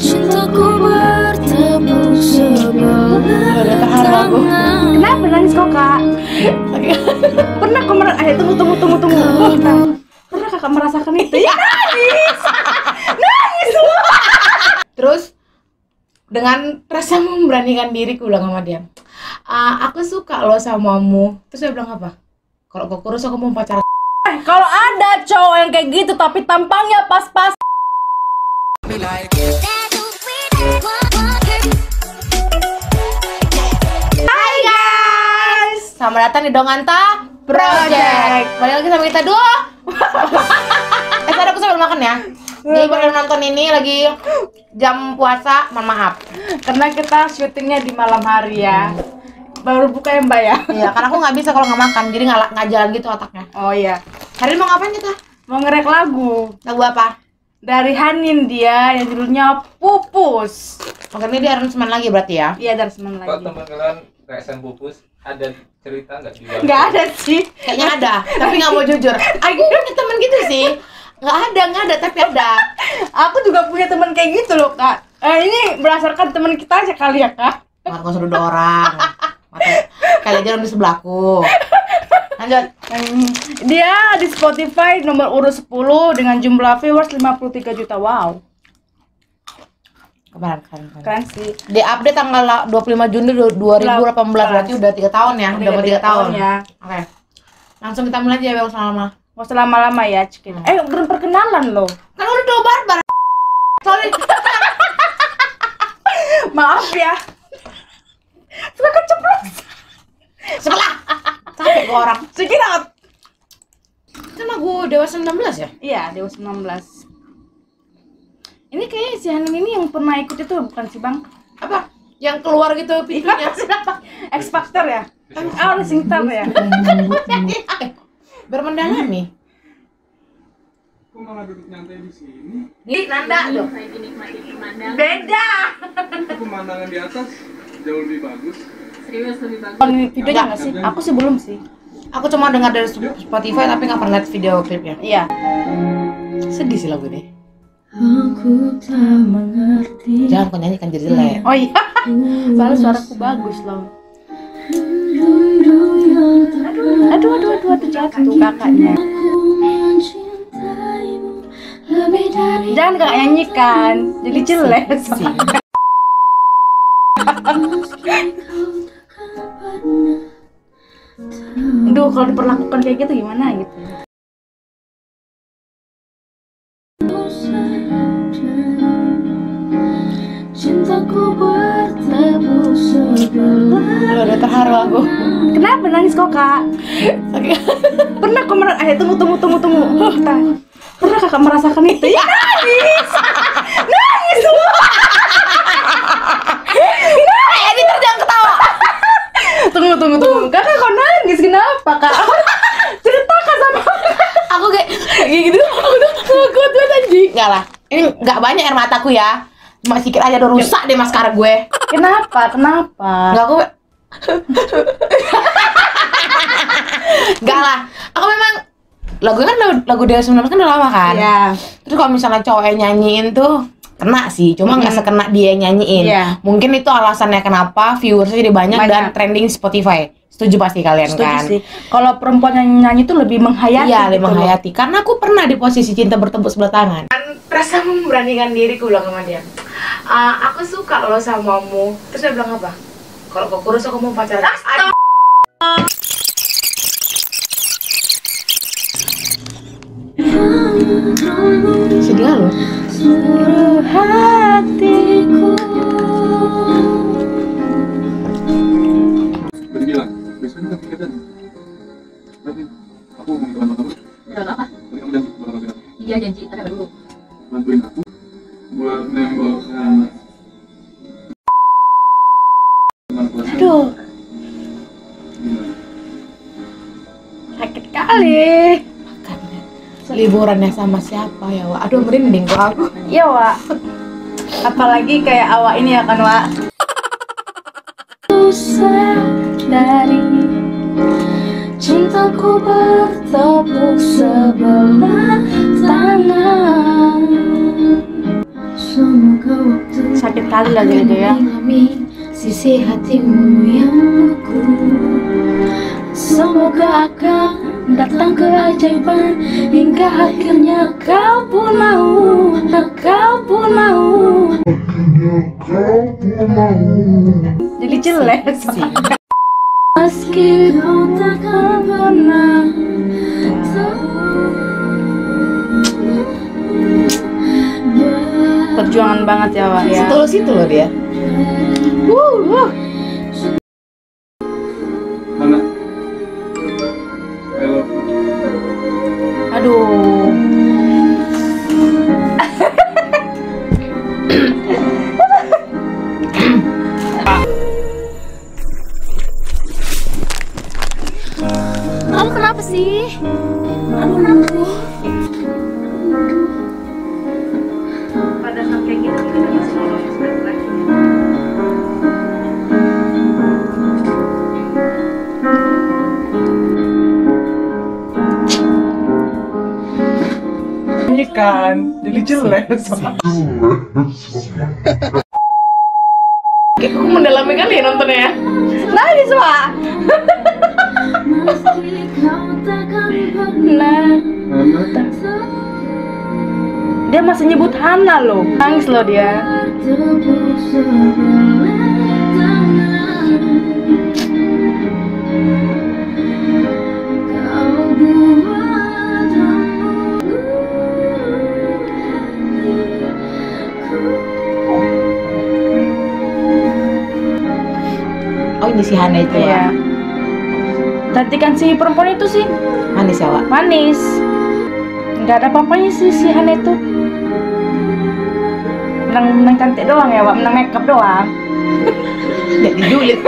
Cintaku bertepuk sebelah tangan. Kenapa nangis kok kak? Pernah kok tunggu. Pernah kakak merasakan itu? Ya nangis. Terus dengan rasa memberanikan diri aku bilang sama dia, aku suka lo samamu. Terus dia bilang apa? Kalau kau kurus aku mau pacaran. Kalau ada cowok yang kayak gitu tapi tampangnya pas-pas. Hai guys, Selamat datang di Donganta Project. Balik lagi sama kita dua. Tadi aku sambil makan ya. Nih baru nonton ini lagi jam puasa, mohon maaf. karena kita syutingnya di malam hari ya. Baru buka ya mbak ya? Iya, karena aku nggak bisa kalau nggak makan, jadi nggak jalan gitu otaknya. Oh iya. Hari ini mau ngapain kita? Mau ngerek lagu Lagu apa? dari Hanin dia yang judulnya Pupus. Oke, ini dia aransemen lagi berarti ya? Iya dari semen Kok lagi. teman kalian kayak Sam Pupus ada cerita nggak di luar? Nggak ada sih. Kayaknya ada, tapi nggak mau jujur. Aku punya temen gitu sih. Nggak ada, tapi ada. Aku juga punya teman kayak gitu loh kak. Ini berdasarkan teman kita aja kali ya kak. Nggak usah dua orang. Kali aja di sebelahku. Lanjut. Dia di Spotify nomor urut 10 dengan jumlah viewers 53 juta. Wow, Kemarin. keren sih. Di update tanggal 25 Juni 2018, berarti udah 3 tahun ya? Udah mau 3 tahun ya. Oke. Langsung kita mulai aja ya, selama. Mau selama-lama ya cekin. Belum perkenalan loh. Kan udah dua barbar. Sorry. Maaf ya. Suka keceplos. Sebelah. Capek gua orang. Sekiranya. Kan lagu Dewasa 19 ya? Iya, Dewa 19. Ini kayaknya si Hanin ini yang pernah ikut itu bukan sih bang? Apa? Yang keluar gitu pintunya. Siapa? X Factor ya? Oh, Singtar ya? Biar mendalami. Kok malah duduk nyantai di sini? Nih, Nanda tuh. Beda! Pemandangan di atas jauh lebih bagus. Serius lebih bagus. Videonya nggak sih? Aku sih belum sih. Aku cuma dengar dari Spotify tapi nggak pernah lihat video klipnya. Iya. Sedih sih lagu ini. Aku tak mengerti. Jangan kau nyanyikan jadi jelek. Oh iya. Soalnya suaraku bagus loh. Aduh jatuh kakaknya. Jangan kak nyanyikan, jadi jelek. Aduh, kalau diperlakukan kayak gitu gimana gitu? Cintaku bertepuk sebelah. Udah terharu aku. Kenapa nangis kok kak? Pernah kok tunggu. Pernah kakak merasakan itu? Ya nangis. Ini jangan ketawa. Tunggu. Kakak kok nangis? Kenapa kak? Ceritakan sama Aku kayak gitu. Aku tuh nggak kuat banget anjing. Enggak lah. Ini nggak banyak air mataku ya. Cuma sedikit aja udah rusak deh maskara gue. Kenapa? Enggak aku. Enggak lah. Aku memang lagu Dewa 19 kan udah lama kan. Iya. Terus kalau misalnya cowok yang nyanyiin tuh kena sih, cuma nggak sekena dia yang nyanyiin. Iya. Mungkin itu alasannya kenapa viewersnya jadi banyak dan trending Spotify. Setuju pasti kalian kan? Setuju sih. Kalau perempuan yang nyanyi tuh lebih menghayati. Iya, lebih gitu loh. menghayati. Karena aku pernah di posisi cinta bertepuk sebelah tangan. Rasa memberanikan diri, aku bilang sama dia. Aku suka lo samamu. Terus dia bilang apa? Kalau kau kurus aku mau pacaran. Sedih lo. Seluruh hatiku. Udah bilang, besok ini kan tiketan. Berarti aku mau ngiklan sama kamu. Udah apa? Tapi kamu janji bakal bilang Iya janji, tapi apa dulu? bantuin aku buat nembak sama teman kelas. Aduh, Gimana? sakit kali. Liburannya sama siapa ya, Wak? Aduh, merinding kok aku. Iya, Wak. Apalagi kayak awak ini ya kan, Wak. Dari cintaku bertepuk sebelah tangan. Semoga Sakit kali lagi itu ya. Sisi hatimu yang beku, semoga akan datang keajaiban hingga akhirnya kau pun mau, kau pun mau. Jadi jelek. Meski kau takkan pernah Perjuangan banget ya, Wak ya. Setulus itu loh dia. Mana? Halo. Aduh. Kamu kenapa sih? Aduh, aku. Pada saat kayak gitu kita masih lolos lagi. Ini kan jadi jelek. Kayak aku mendalami kali ya nontonnya ya. Nangis, Wak. Meski kau takkan pernah Dia masih nyebut Hana loh. Nangis loh dia. tepuk sebelah tangan. Kau buat Oh ini si Hana itu Iya. ya. Cantikan si perempuan itu sih Manis ya, Wak. manis. Nggak ada apa-apanya sih si Hana itu. Menang cantik doang ya, Wak. Menang makeup doang. Nggak dijulit.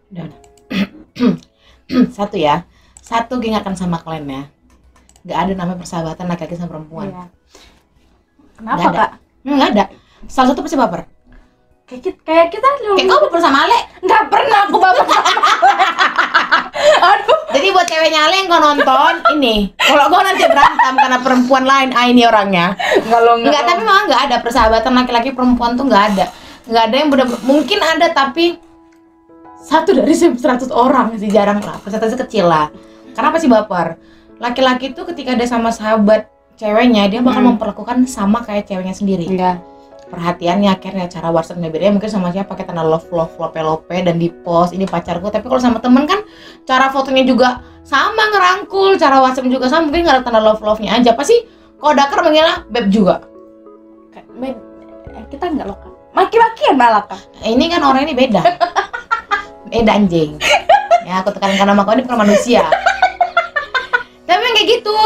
Udah. Satu ya. Satu ingatkan sama kalian ya. Nggak ada namanya persahabatan laki-laki sama perempuan. Iya. Kenapa, Nggak ada. Kak? Nggak ada. Salah satu pasti baper. Kayak kita dulu. Kayak kau baper sama Ale. Nggak pernah aku baper. Aduh. Jadi buat ceweknya Ale yang kau nonton ini, kalau kau nanti berantem karena perempuan lain, ini orangnya. Enggak, tapi memang nggak ada persahabatan laki-laki perempuan tuh nggak ada. Nggak ada yang benar, mungkin ada tapi 1 dari 100 orang sih, jarang lah. Persentase kecil lah. Karena pasti baper. Laki-laki tuh ketika ada sama sahabat ceweknya, dia bakal memperlakukan sama kayak ceweknya sendiri. Enggak. Perhatiannya akhirnya cara WhatsApp-nya beda, mungkin sama siapa pakai tanda love lope dan di post ini pacarku, tapi kalau sama temen kan cara fotonya juga sama, ngerangkul, cara WhatsApp juga sama, mungkin nggak ada tanda love-nya aja. Pasti kalau dakar manggilnya beb juga. Kita enggak loh, Kak. Maki-makian malah, Kak. Ini kan orang ini beda. Beda anjing. Ya aku tekankan nama kau ini bukan manusia. Tapi yang kayak gitu,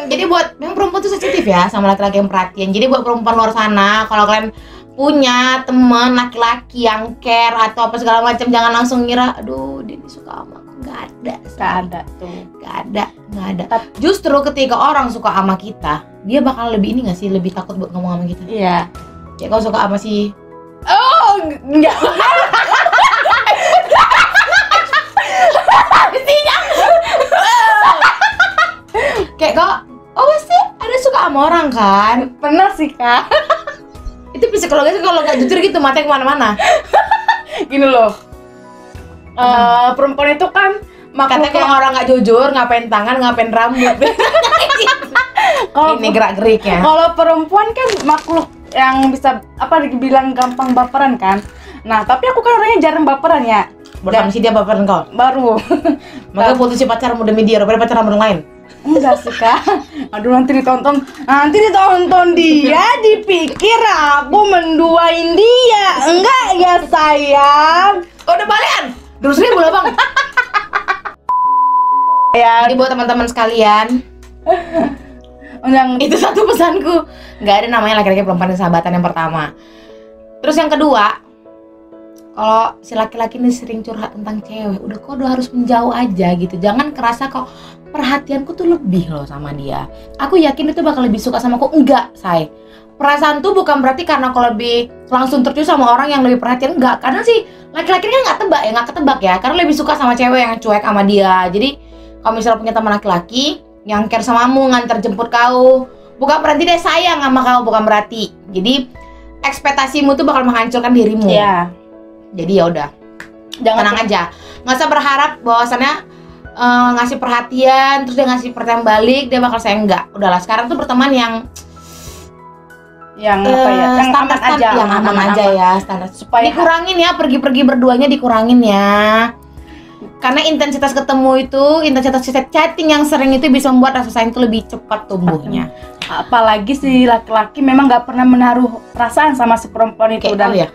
jadi buat memang perempuan tuh sensitif ya sama laki-laki yang perhatian. Jadi buat perempuan luar sana, kalau kalian punya teman laki-laki yang care atau apa segala macam, jangan langsung ngira, aduh dia suka sama aku. Nggak ada, Nggak ada tuh. nggak ada. Justru ketika orang suka sama kita, dia bakal lebih ini nggak sih, lebih takut buat ngomong sama kita. Iya. Kayak kau suka sama si, Oh, enggak. kayak kau, oh pasti ada suka sama orang kan? Pernah sih, Kak. Itu psikologisnya kalau nggak jujur gitu matanya kemana-mana. Gini loh. Perempuan itu kan Katanya kalau orang nggak jujur, ngapain tangan, ngapain rambut. Kalau Ini gerak-geriknya. kalau perempuan kan makhluk yang bisa apa dibilang gampang baperan kan. Nah, tapi aku kan orangnya jarang baperan ya. Bukan si dia baperan kau. Baru. Maka putusin pacar demi dia daripada pacaran sama orang lain. Enggak sih, Kak. Aduh, nanti ditonton dia, dipikir aku menduain dia. Enggak ya, sayang. Oh, udah balikan. 200.000 lah, Bang. Ya, Jadi buat teman-teman sekalian, yang itu satu pesanku. Nggak ada namanya laki-laki perempuan yang sahabatan yang pertama. Terus yang kedua, kalau si laki-laki ini sering curhat tentang cewek, udah kok udah harus menjauh aja gitu. Jangan kerasa kok perhatianku tuh lebih loh sama dia. Aku yakin itu bakal lebih suka sama aku. Enggak, say. perasaan tuh bukan berarti karena kau lebih langsung tercium sama orang yang lebih perhatian, enggak. Karena sih laki-laki kan nggak ketebak ya, karena lebih suka sama cewek yang cuek sama dia. Jadi kalau misalnya punya teman laki-laki yang care samamu, nganter jemput kau, bukan berarti dia sayang sama kau, bukan berarti. Jadi ekspektasimu tuh bakal menghancurkan dirimu. Iya. Jadi ya udah, tenang aja, nggak usah berharap bahwasannya ngasih perhatian terus dia ngasih perhatian balik dia bakal sayang, enggak. Udahlah, sekarang tuh berteman yang apa ya? Yang standar aman aja, yang aman aja ya, standar. Supaya Dikurangin ya, pergi-pergi berduanya dikurangin ya. Karena intensitas ketemu itu, intensitas chatting yang sering itu bisa membuat rasa sayang itu lebih cepat tumbuhnya. apalagi si laki-laki memang nggak pernah menaruh perasaan sama si perempuan itu. Kayak ya.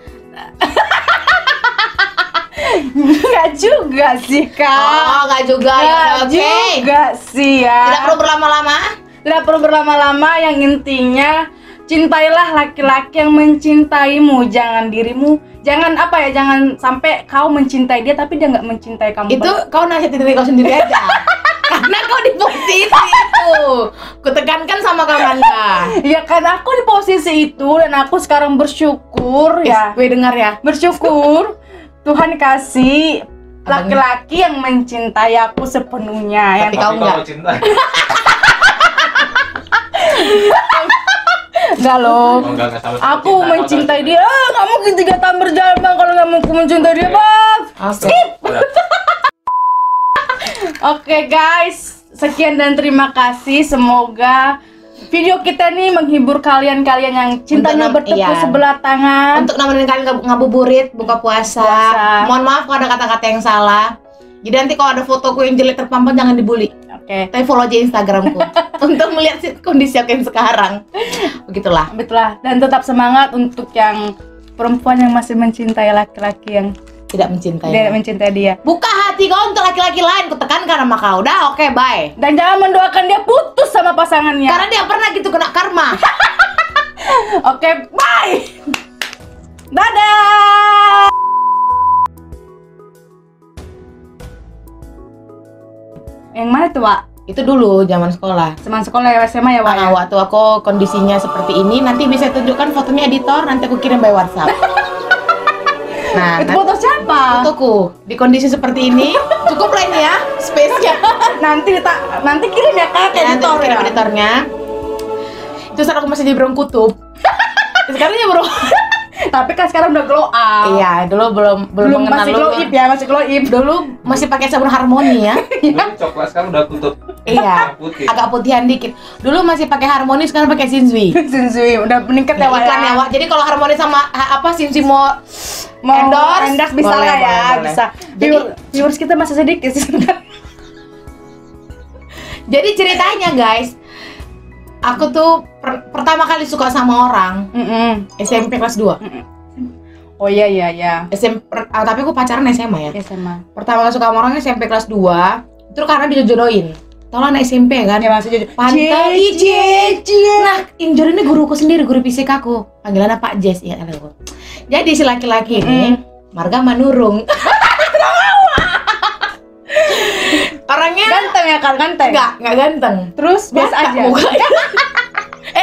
Nggak juga sih, Kak. Oh, nggak juga ya. Nggak Oke. juga sih ya. Tidak perlu berlama-lama. Tidak perlu berlama-lama, yang intinya cintailah laki-laki yang mencintaimu, jangan dirimu. Jangan apa ya, jangan sampai kau mencintai dia tapi dia nggak mencintai kamu. Itu kau nasihatin diri kau sendiri aja. Karena kau di posisi itu. Kutekankan sama Kamanda. Ya kan aku di posisi itu dan aku sekarang bersyukur ya. Gue dengar ya. Bersyukur Tuhan kasih laki-laki yang mencintai aku sepenuhnya. Tapi kau enggak. cinta. Enggak loh. Oh, enggak sama Aku cinta. mencintai dia. Nggak mungkin 3 tahun berjalan bang kalau nggak mau mencintai dia bang. Oke. Oke guys, sekian dan terima kasih. Semoga video kita nih menghibur kalian-kalian yang cintanya Untuk bertepuk iya. sebelah tangan. Untuk nemenin kalian ngabuburit, buka puasa. Mohon maaf kalau ada kata-kata yang salah. Jadi nanti kalau ada fotoku yang jelek terpampang jangan dibully. Oke. Tapi follow aja Instagramku untuk melihat kondisi aku yang sekarang. Begitulah. Betul lah. Dan tetap semangat untuk yang perempuan yang masih mencintai laki-laki yang Tidak mencintai. tidak mencintai dia. Buka hati kau untuk laki-laki lain, kutekankan sama kau. Udah, oke, bye. Dan jangan mendoakan dia putus sama pasangannya. Karena dia pernah gitu kena karma. Oke, bye. Dadah. Yang mana tuh, Wak? Itu dulu zaman sekolah. Teman sekolah ya, SMA ya, Wak? Ya? Waktu aku kondisinya seperti ini, nanti bisa tunjukkan fotonya editor, nanti aku kirim by WhatsApp. Nah, Itu foto siapa? fotoku di kondisi seperti ini, cukup lah ini ya, space-nya. nanti kirim ya, Kak, ke Nanti editor aku kirim ya. editornya. Itu saat aku masih di Burung Kutub. Sekarang ya bro. Tapi kan sekarang udah glow up. Iya, dulu belum mengenal masih lu. glow ip ya, masih glow ip. Dulu masih pakai sabun Harmoni ya. Dulu coklat sekarang udah tutup. Iya, Putih. agak putihan dikit. Dulu masih pakai Harmoni, sekarang pakai Sinsui. Sinsui udah meningkat ya, Wak. Iklan ya, Wak. Jadi kalau Harmoni sama Sinsui mau endorse bisa boleh, lah ya, boleh. bisa. Jadi- Viewers kita masih sedikit sih. Jadi ceritanya guys, aku tuh pertama kali suka sama orang SMP kelas 2. Oh iya. Tapi aku pacaran SMA ya. Ya sama. Pertama kali suka sama orang SMP kelas 2, itu karena dijodohin. Tau lah anak SMP kan? Ya masih jadi. Pantai Nah, yang jodohin ini guruku sendiri, guru fisika aku. Panggilannya Pak Jess ya kan aku. Jadi si laki-laki ini Marga Manurung. Orangnya Ganteng ya kan, ganteng. enggak ganteng. Terus biasa Batak aja. mukanya.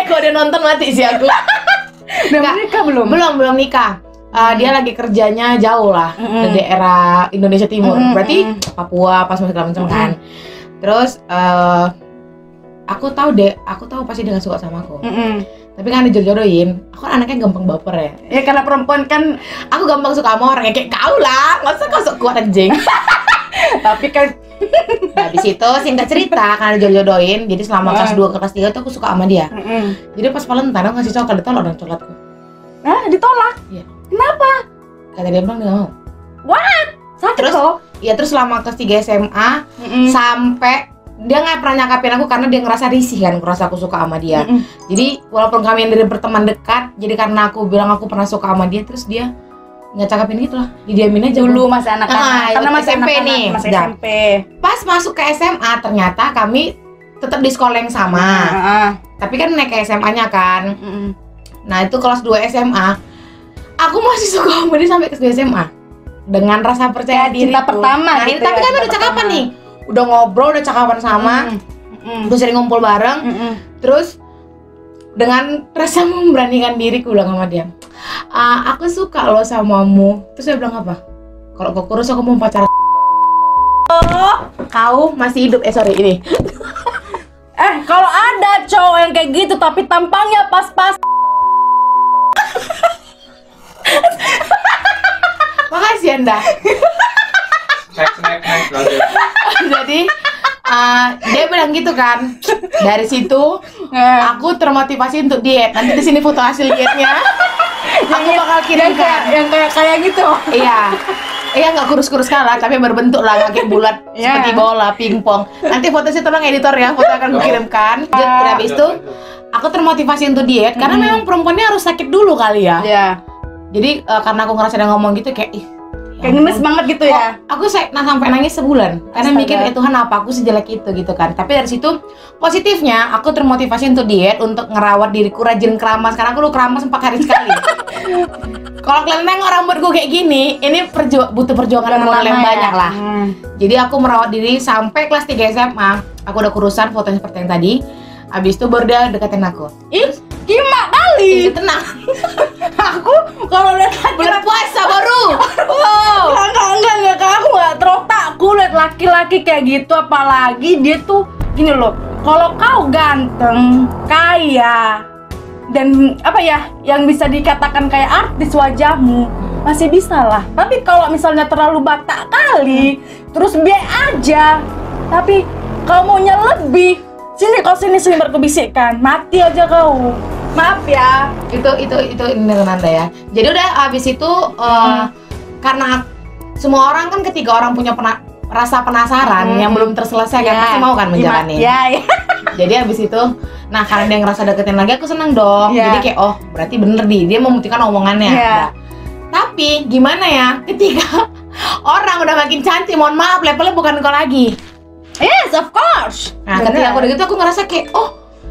Kalau dia nonton mati sih aku. Udah Nggak. menikah belum? Belum nikah. Dia lagi kerjanya jauh lah di daerah Indonesia Timur. Berarti Papua pas segala macam kan. Terus aku tahu pasti dia nggak suka sama aku. Tapi kan dijodohin, aku kan anaknya gampang baper ya. Ya karena perempuan kan, Aku gampang suka sama orang kayak kau lah, nggak usah kau sok kuat anjing. tapi kan Nah, habis itu singkat cerita karena dijodohin, jadi selama kelas 2 ke kelas 3 tuh aku suka sama dia. Jadi pas Valentine aku ngasih coklat, ditolak dong coklatku. ditolak. Iya. Kenapa? Kata dia bilang dia nggak mau. Sakit Terus? loh. Ya terus selama kelas 3 SMA sampai dia nggak pernah nyakapin aku karena dia ngerasa risih kan, ngerasa aku suka sama dia. Jadi walaupun kami yang dari berteman dekat, jadi karena aku bilang aku pernah suka sama dia, terus dia nggak cakapin gitu lah, didiamin aja Dulu masih anak-anak, karena masih SMP anak-anak, nih. masih Dah. SMP. Pas masuk ke SMA ternyata kami tetap di sekolah yang sama, tapi kan naik ke SMA-nya kan. Nah itu kelas 2 SMA, aku masih suka sama dia sampai kelas 2 SMA dengan rasa percaya Kayak diri cinta tuh. pertama Nah ini gitu tapi ya, kan cinta udah cakapan pertama. nih, udah ngobrol, udah cakapan sama, udah sering ngumpul bareng. Terus dengan rasa memberanikan diri aku bilang sama dia, aku suka loh samamu. Terus dia bilang apa? Kalau kau kurus aku mau pacaran. Oh, kau masih hidup. Sorry ini. Kalau ada cowok yang kayak gitu tapi tampangnya pas-pas. Makasih Anda. Next, lanjut. Jadi dia bilang gitu kan. Dari situ aku termotivasi untuk diet. Nanti di sini foto hasil dietnya. Aku bakal kirimkan. Yang kayak gitu. Iya. Iya nggak kurus-kurus kalah, tapi berbentuk lah nggak kayak bulat seperti bola pingpong. Nanti foto sih tolong editor ya, foto akan aku kirimkan. Jadi habis itu aku termotivasi untuk diet karena memang perempuannya harus sakit dulu kali ya. Iya. Jadi karena aku ngerasa dia ngomong gitu kayak Kayak ngenes banget gitu ya. Aku sampai nangis sebulan karena mikir Tuhan apa aku sejelek itu gitu kan. Tapi dari situ positifnya aku termotivasi untuk diet, untuk ngerawat diriku, rajin keramas. Karena aku dulu keramas 4 hari sekali. Kalau kalian nengok rambutku kayak gini, ini butuh perjuangan modal yang banyak lah. Jadi aku merawat diri sampai kelas 3 SMA. Aku udah kurusan fotonya seperti yang tadi. Abis itu baru dia deketin aku. Ih, gimana kali? Tenang. Aku kalau lihat Bulan puasa baru. wow. Enggak, aku nggak terotak. Aku lihat laki-laki kayak gitu, apalagi dia tuh gini loh. Kalau kau ganteng, kaya, dan apa ya, yang bisa dikatakan kayak artis wajahmu, masih bisa lah. Tapi kalau misalnya terlalu batak kali, terus biar aja, tapi kau maunya lebih, sini baru kebisikkan, mati aja kau. Maaf ya. Itu ini Nanda ya. Jadi udah habis itu karena semua orang kan ketika orang punya rasa penasaran yang belum terselesaikan pasti mau kan menjalani. Iya. Jadi habis itu, nah karena dia ngerasa deketin lagi, aku seneng dong. Yeah. Jadi kayak berarti bener dia membuktikan omongannya. Yeah. Nah, tapi gimana ya ketika orang udah makin cantik, mohon maaf levelnya bukan kau lagi. Yes, of course. Nah ketika aku udah gitu aku ngerasa kayak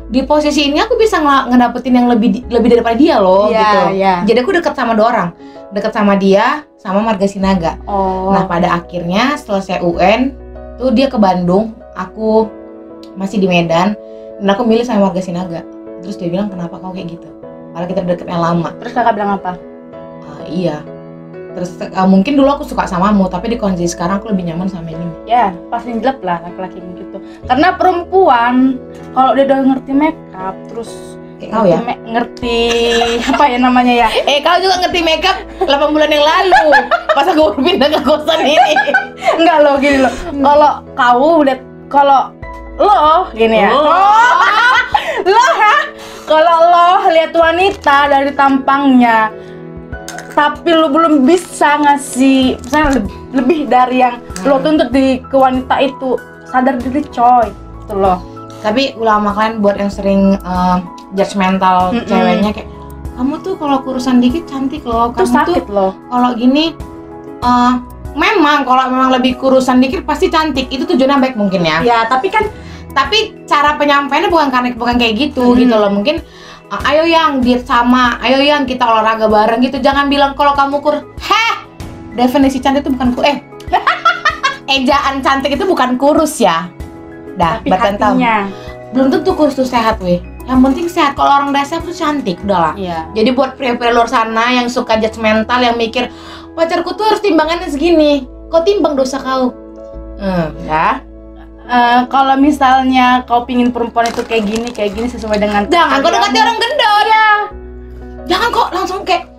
di posisi ini aku bisa ngedapetin yang lebih daripada dia loh gitu. Jadi aku deket sama 2 orang, deket sama dia sama Marga Sinaga. Nah pada akhirnya selesai UN tuh dia ke Bandung, aku masih di Medan, dan aku milih sama Marga Sinaga. Terus dia bilang kenapa kau kayak gitu? Padahal kita deketnya lama. Terus kakak bilang apa? Iya. Terus mungkin dulu aku suka samamu, tapi di kondisi sekarang aku lebih nyaman sama ini. Ya, pasti jelek lah laki-laki gitu. Karena perempuan kalau dia udah ngerti makeup, terus kayak kau ya? Ngerti apa ya namanya ya? Kau juga ngerti makeup 8 bulan yang lalu. Pas aku pindah ke kosan ini. Enggak loh, gini loh. Kalau kau lihat, kalau lo gini ya. Lo ya. Kalau lo lihat wanita dari tampangnya, tapi lo belum bisa ngasih misalnya lebih dari yang lo tuntut ke wanita itu, sadar diri coy, gitu loh. Tapi ulama kalian buat yang sering judgmental ceweknya kayak kamu tuh kalau kurusan dikit cantik loh, kamu sakit tuh loh. Kalau gini memang kalau memang lebih kurusan dikit pasti cantik, itu tujuannya baik mungkin ya. Ya, tapi cara penyampaiannya bukan kayak gitu gitu loh. Mungkin ayo yang diet sama, ayo yang kita olahraga bareng gitu. Jangan bilang kalau kamu definisi cantik itu bukan ejaan cantik itu bukan kurus ya. Dah, tapi hatinya belum tentu kurus tuh sehat weh. Yang penting sehat. Kalau orang udah sehat tuh cantik, udahlah. Iya. Jadi buat pria-pria luar sana yang suka judgmental, yang mikir pacarku tuh harus timbangannya segini, kau timbang dosa kau. Ya. Kalau misalnya kau pingin perempuan itu kayak gini sesuai dengan Jangan kau dekati orang gendut. Iya. Jangan kok langsung kayak